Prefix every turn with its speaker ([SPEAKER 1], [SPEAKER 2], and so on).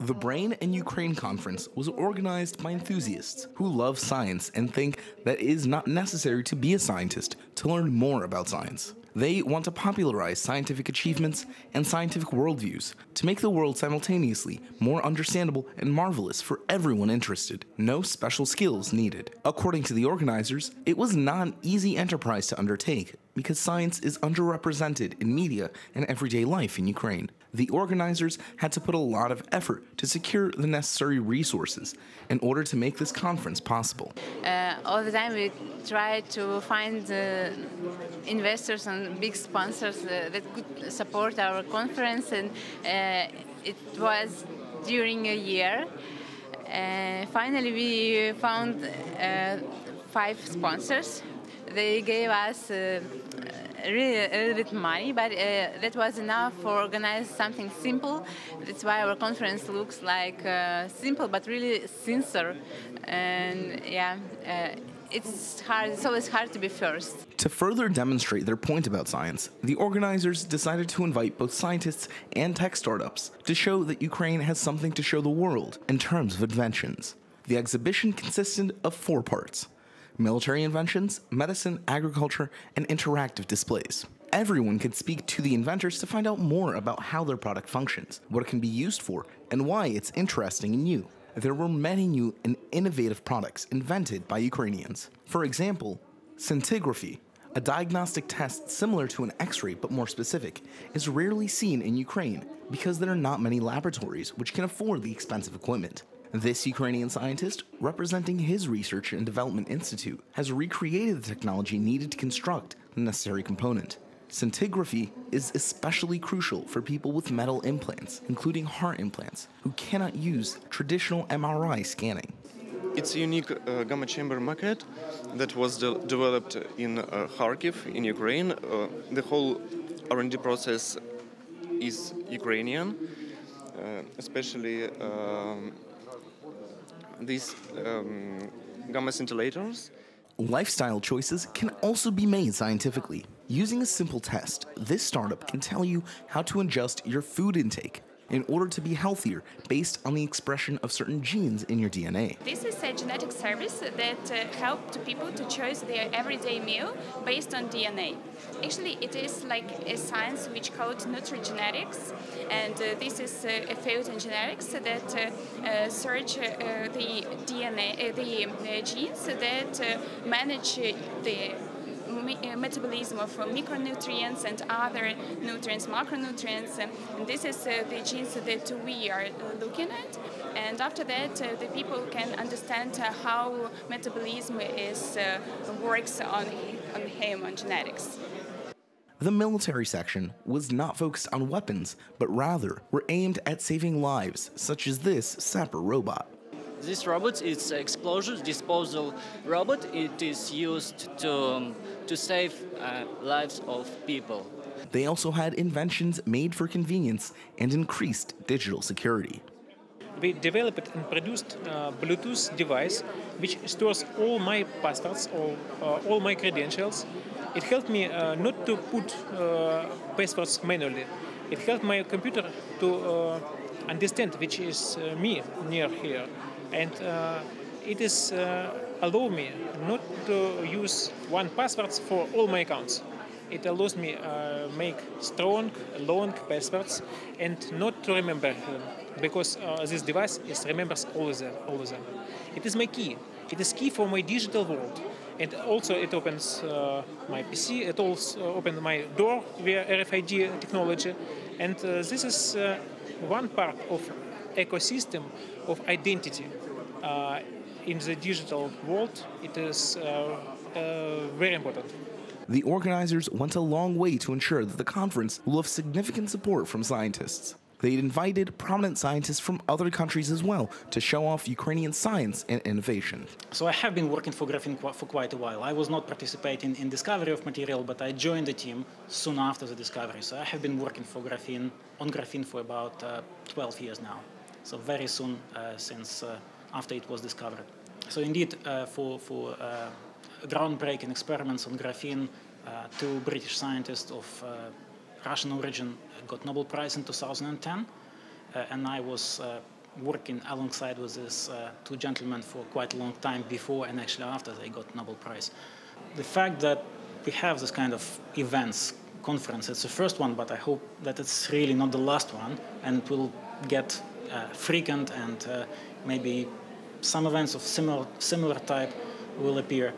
[SPEAKER 1] The Brain and Ukraine Conference was organized by enthusiasts who love science and think that it is not necessary to be a scientist to learn more about science. They want to popularize scientific achievements and scientific worldviews to make the world simultaneously more understandable and marvelous for everyone interested. No special skills needed. According to the organizers, it was not an easy enterprise to undertake because science is underrepresented in media and everyday life in Ukraine. The organizers had to put a lot of effort to secure the necessary resources in order to make this conference possible.
[SPEAKER 2] All the time we try to find investors and big sponsors that could support our conference, and it was during a year. Finally, we found 5 sponsors. They gave us really a little bit money, but that was enough for organize something simple. That's why our conference looks like simple but really sincere. And yeah, it's hard. It's always hard to be first.
[SPEAKER 1] To further demonstrate their point about science, the organizers decided to invite both scientists and tech startups to show that Ukraine has something to show the world in terms of inventions. The exhibition consisted of 4 parts: military inventions, medicine, agriculture, and interactive displays. Everyone could speak to the inventors to find out more about how their product functions, what it can be used for, and why it's interesting and new. There were many new and innovative products invented by Ukrainians. For example, Scintigraphy, a diagnostic test similar to an X-ray but more specific, is rarely seen in Ukraine because there are not many laboratories which can afford the expensive equipment. This Ukrainian scientist, representing his research and development institute, has recreated the technology needed to construct the necessary component. Scintigraphy is especially crucial for people with metal implants, including heart implants, who cannot use traditional MRI scanning.
[SPEAKER 3] It's a unique gamma chamber maquette that was developed in Kharkiv, in Ukraine. The whole R&D process is Ukrainian, especially these gamma scintillators.
[SPEAKER 1] Lifestyle choices can also be made scientifically. Using a simple test, this startup can tell you how to adjust your food intake in order to be healthier based on the expression of certain genes in your DNA.
[SPEAKER 4] This is a genetic service that helps people to choose their everyday meal based on DNA. Actually, it is like a science which called nutrigenetics, and this is a field in genetics that search the DNA, the genes that manage the metabolism of micronutrients and other nutrients, macronutrients. And this is the genes that we are looking at. And after that, the people can understand how metabolism works on genetics.
[SPEAKER 1] The military section was not focused on weapons, but rather were aimed at saving lives, such as this sapper robot.
[SPEAKER 5] This robot is an explosion disposal robot. It is used to save lives of people.
[SPEAKER 1] They also had inventions made for convenience and increased digital security.
[SPEAKER 6] We developed and produced a Bluetooth device which stores all my passwords or all my credentials. It helped me not to put passwords manually. It helped my computer to understand which is me near here. And it is allow me not to use one password for all my accounts. It allows me make strong, long passwords and not to remember them, because this device remembers all of them. It is my key. It is key for my digital world. And also it opens my PC. It also opens my door via RFID technology. And this is one part of ecosystem of identity. In the digital world, it is very important.
[SPEAKER 1] The organizers went a long way to ensure that the conference will have significant support from scientists. They invited prominent scientists from other countries as well to show off Ukrainian science and innovation.
[SPEAKER 7] So I have been working for graphene for quite a while. I was not participating in discovery of material, but I joined the team soon after the discovery. So I have been working on graphene for about 12 years now. So very soon since after it was discovered. So indeed, for groundbreaking experiments on graphene, 2 British scientists of Russian origin got Nobel Prize in 2010, and I was working alongside with these two gentlemen for quite a long time before and actually after they got Nobel Prize. The fact that we have this kind of events, conference, it's the first one, but I hope that it's really not the last one, and it will get frequent, and maybe some events of similar type will appear.